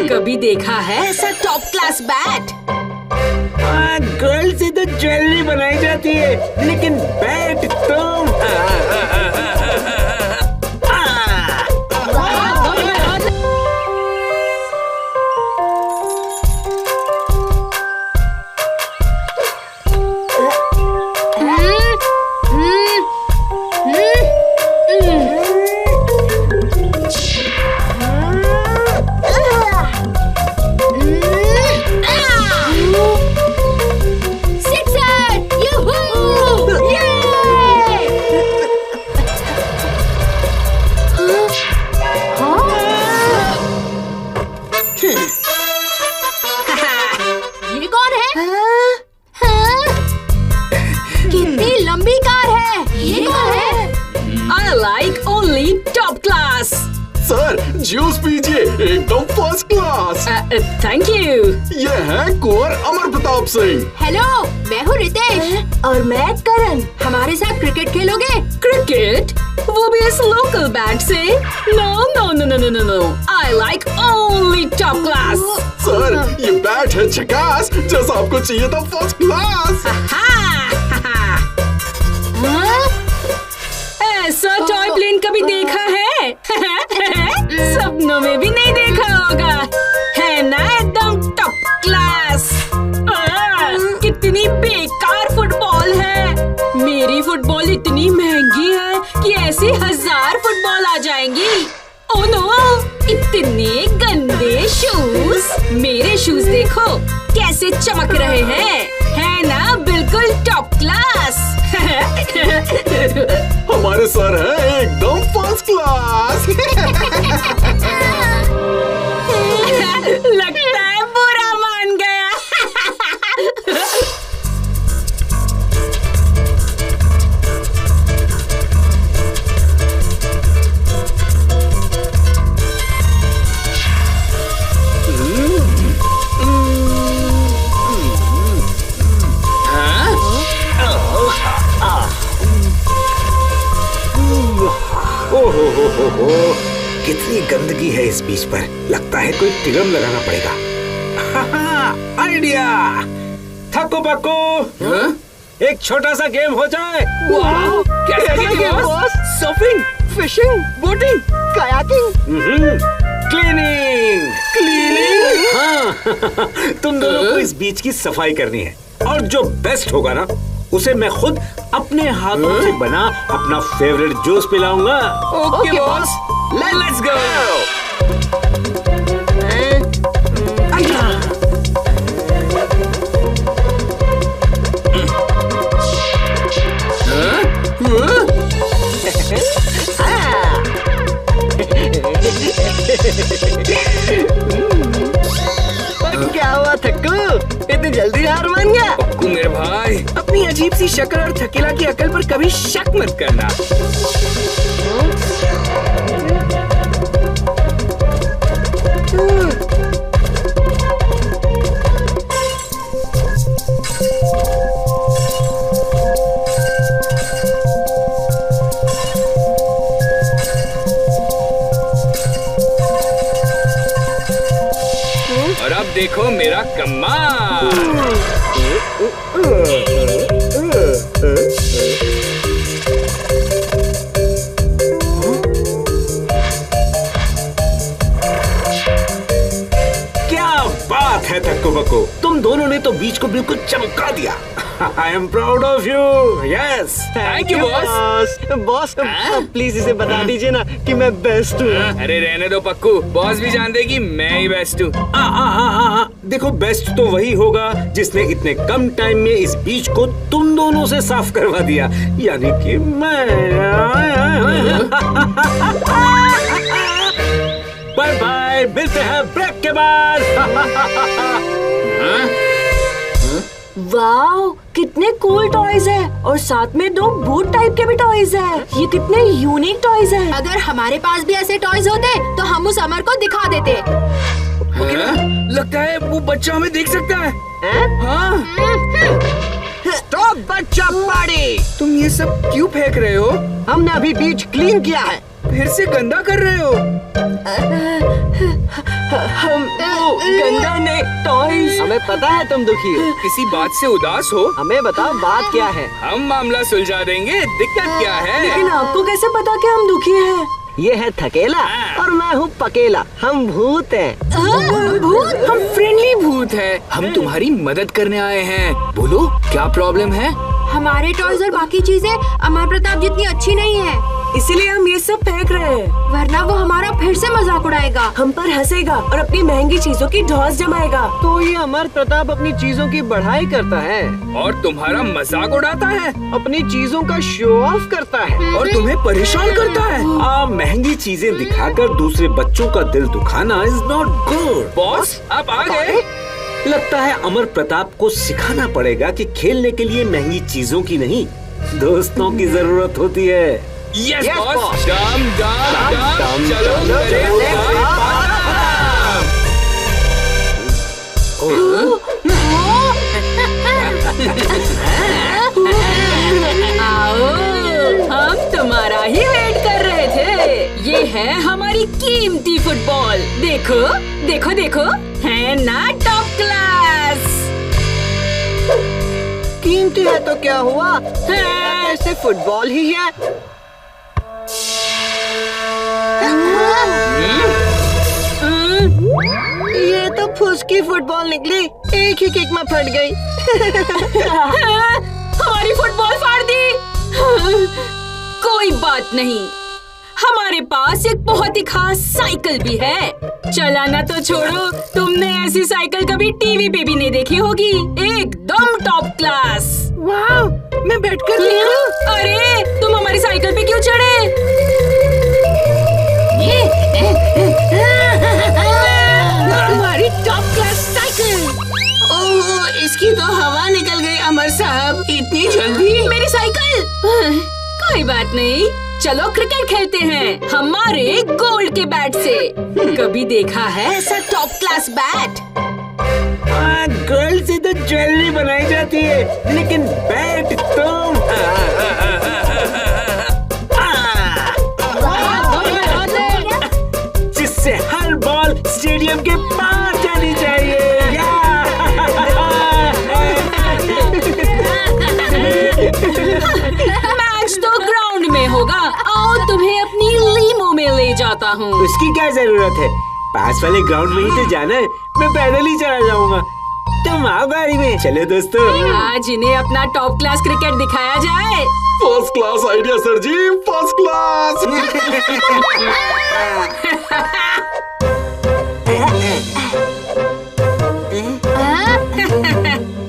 कभी देखा है ऐसा टॉप क्लास बैट? गर्ल से तो ज्वेलरी बनाई जाती है, लेकिन बैट तुम जूस पीजिए, एकदम फर्स्ट क्लास। Thank you. ये है कुंवर अमर प्रताप सिंह। हेलो, मैं हूँ रितेश। और मैं करण। हमारे साथ क्रिकेट खेलोगे? क्रिकेट? वो भी इस लोकल बैट से? No no no no no no no. I like only top class. Sir, ये बैट है झकास, जैसा आपको चाहिए था फर्स्ट क्लास। ऐसा टॉय प्लेन कभी देखा है? सपनों में भी नहीं देखा होगा, है ना? एकदम टॉप क्लास। कितनी बेकार फुटबॉल है। मेरी फुटबॉल इतनी महंगी है कि ऐसे 1000 फुटबॉल आ जाएंगी। ओह नो, इतने गंदे शूज। मेरे शूज देखो कैसे चमक रहे हैं, है ना? बिल्कुल टॉप क्लास। हमारे सर है एकदम फर्स्ट क्लास। लगता है बुरा मान गया। ओहो, कितनी गंदगी है इस बीच पर। लगता है कोई तिगम लगाना पड़ेगा। आइडिया! थको बको, एक छोटा सा गेम हो जाए। कैसा game boss? Surfing, fishing, boating, kayaking, cleaning. हाँ, तुम दोनों को इस बीच की सफाई करनी है, और जो बेस्ट होगा ना, उसे मैं खुद अपने हाथों से बना अपना फेवरेट जूस पिलाऊंगा। Okay boss, let's go. क्या हुआ थक्कू, इतनी जल्दी हार मान गया? पक्कू मेरे भाई, अपनी अजीब सी शक्ल और थकेला की अकल पर कभी शक मत करना। और अब देखो मेरा कमाल। क्या बात है थक्कू बक्कू, तुम दोनों ने तो बीच को बिल्कुल चमका दिया। I am proud of you. Yes. Thank you boss. Boss please इसे बता दीजिए ना कि मैं बेस्ट हूँ। अरे रहने दो पक्कू, बॉस भी जानते कि मैं ही बेस्ट हूँ। देखो, बेस्ट तो वही होगा जिसने इतने कम टाइम में इस बीच को तुम दोनों से साफ करवा दिया, यानी कि मैं। बाय बाय, मिलते हैं ब्रेक के बाद। वाओ, कितने कूल टॉयज है, और साथ में 2 बूट टाइप के भी टॉयज है। ये कितने यूनिक टॉयज है। अगर हमारे पास भी ऐसे टॉयज होते तो हम उस अमर को दिखा देते। लगता है वो बच्चा हमें देख सकता है। हाँ? स्टॉप बच्चा पार्टी! तुम ये सब क्यों फेंक रहे हो? हमने अभी बीच क्लीन किया है, फिर से गंदा कर रहे हो। हम गंदा नहीं, टॉयज। हमें पता है तुम दुखी हो। किसी बात से उदास हो? हमें बताओ बात क्या है। हम मामला सुलझा देंगे, दिक्कत क्या है? लेकिन आपको कैसे पता कि हम दुखी हैं? ये है थकेला और मैं हूँ पकेला। हम भूत हैं। भूत? हम फ्रेंडली भूत हैं। हम तुम्हारी मदद करने आए हैं। बोलो क्या प्रॉब्लम है? हमारे टॉयज और बाकी चीजें अमर प्रताप जितनी अच्छी नहीं है, इसीलिए हम ये सब फेंक रहे हैं। वरना वो हमारा फिर से मजाक उड़ाएगा, हम पर हंसेगा और अपनी महंगी चीजों की ढौस जमाएगा। तो ये अमर प्रताप अपनी चीजों की बढ़ाई करता है और तुम्हारा मजाक उड़ाता है, अपनी चीजों का शो ऑफ करता है और तुम्हें परेशान करता है। महंगी चीजें दिखाकर दूसरे बच्चों का दिल दुखाना इज नॉट गुड। बॉस आप आ गए। लगता है अमर प्रताप को सिखाना पड़ेगा कि खेलने के लिए महंगी चीजों की नहीं, दोस्तों की जरूरत होती है। Yes Yes, boss. boss. डम डम डम डम, चलो डम, करें डम, आओ, हम तुम्हारा ही वेट कर रहे थे। ये है हमारी कीमती फुटबॉल। देखो देखो देखो, है ना टॉप क्लास। कीमती है तो क्या हुआ, है। ऐसे फुटबॉल ही है। ये तो फुसकी फुटबॉल निकली, एक ही किक में फट गई। हमारी फुटबॉल फाड़ दी। कोई बात नहीं, हमारे पास एक बहुत ही खास साइकिल भी है। चलाना तो छोड़ो, तुमने ऐसी साइकिल कभी टीवी पे भी नहीं देखी होगी। एकदम टॉप क्लास। वाह, मैं बैठकर देखूं। अरे तुम हमारी साइकिल पे क्यों चढ़े? तुम्हारी टॉप क्लास साइकिल। ओह, इसकी तो हवा निकल गई अमर साहब, इतनी जल्दी। मेरी साइकिल। कोई बात नहीं, चलो क्रिकेट खेलते हैं हमारे गोल्ड के बैट से। कभी देखा है ऐसा टॉप क्लास बैट? गोल्ड से तो ज्वेलरी बनाई जाती है, लेकिन बैट तुम जिससे हर बॉल स्टेडियम के पार जानी चाहिए। मैच तो ग्राउंड में होगा। आओ तुम्हें अपनी लीमो में ले जाता हूँ। उसकी क्या जरूरत है, पास वाले ग्राउंड में ही तो जाना है। मैं पैदल ही चला जाऊंगा, तुम आओ गाड़ी में। चलो दोस्तों, आज इन्हें अपना टॉप क्लास क्रिकेट दिखाया जाए। फर्स्ट क्लास आइडिया सर जी, फर्स्ट क्लास।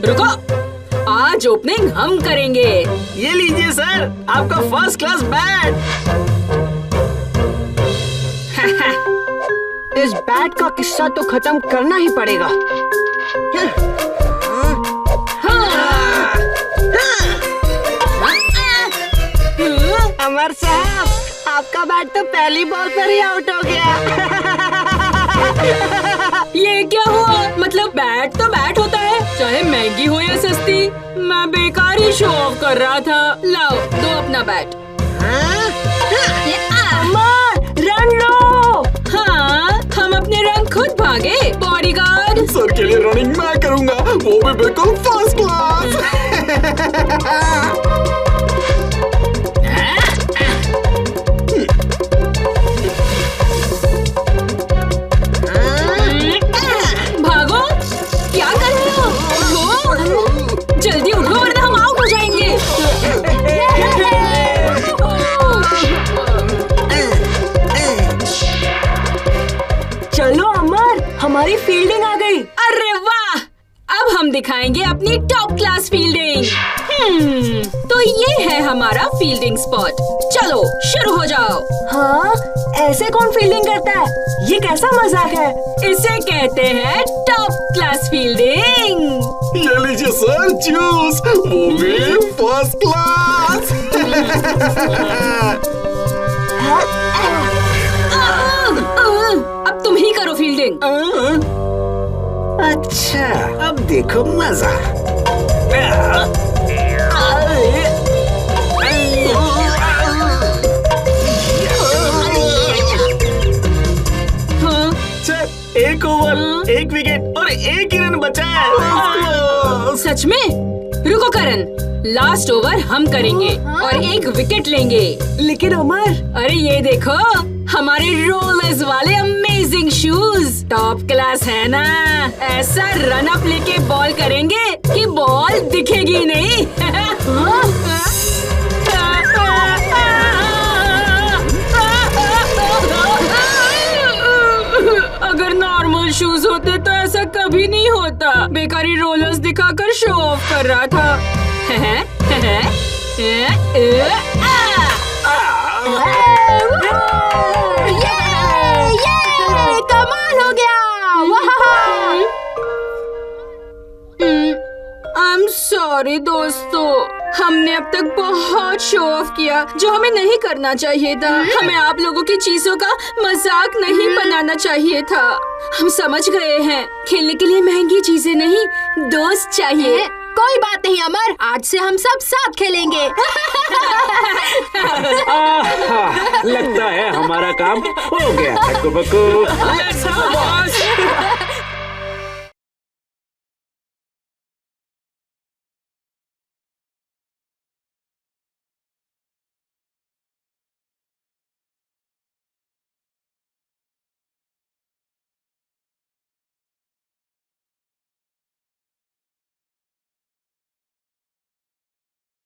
रुको, आज ओपनिंग हम करेंगे। ये लीजिए सर, आपका फर्स्ट क्लास बैट। इस बैट का किस्सा तो खत्म करना ही पड़ेगा। अमर साहब, आपका बैट तो पहली बॉल पर ही आउट हो गया। ये क्या हुआ? मतलब बैट तो बैट होता है, चाहे महंगी हो या सस्ती। मैं बेकार ही शो ऑफ कर रहा था। लाओ, दो अपना बैट। रन लो। हाँ, हम अपने रंग खुद भागे। बॉडीगार्ड। सर के लिए रनिंग मैं करूंगा, वो भी बिल्कुल फर्स्ट क्लास। भागो, क्या कर रहे हो? उठो, जल्दी उठो वरना हम आउट हो जाएंगे। चलो अमर, हमारी फील्डिंग आ गई। अरे वाह, अब हम दिखाएंगे अपनी टॉप क्लास फील्डिंग। तो ये है हमारा फील्डिंग स्पॉट। चलो शुरू हो जाओ। हाँ, ऐसे कौन फील्डिंग करता है? ये कैसा मजाक है? इसे कहते हैं टॉप क्लास फील्डिंग। ये लीजिए सर जूस, वो भी फर्स्ट क्लास। अब तुम ही करो फील्डिंग। अच्छा, अब देखो मजा। 1 ओवर 1 विकेट और 1 ही रन बचा है। सच में? रुको करण, लास्ट ओवर हम करेंगे और 1 विकेट लेंगे। लेकिन अमर, अरे ये देखो, हमारे रोलर्स वाले अमेजिंग शूज टॉप क्लास है ना। ऐसा रन अप लेके बॉल करेंगे कि बॉल दिखेगी नहीं। अगर नॉर्मल शूज होते तो ऐसा कभी नहीं होता। बेकारी रोलर्स दिखाकर शो ऑफ कर रहा था। ये कमाल हो गया। आई एम सॉरी दोस्तों, हमने अब तक बहुत शो ऑफ किया जो हमें नहीं करना चाहिए था। हमें आप लोगों की चीजों का मजाक नहीं बनाना चाहिए था। हम समझ गए हैं, खेलने के लिए महंगी चीजें नहीं, दोस्त चाहिए। कोई बात नहीं अमर, आज से हम सब साथ खेलेंगे। लगता है हमारा काम हो गया। Hakku Bakku. Let's go, boss!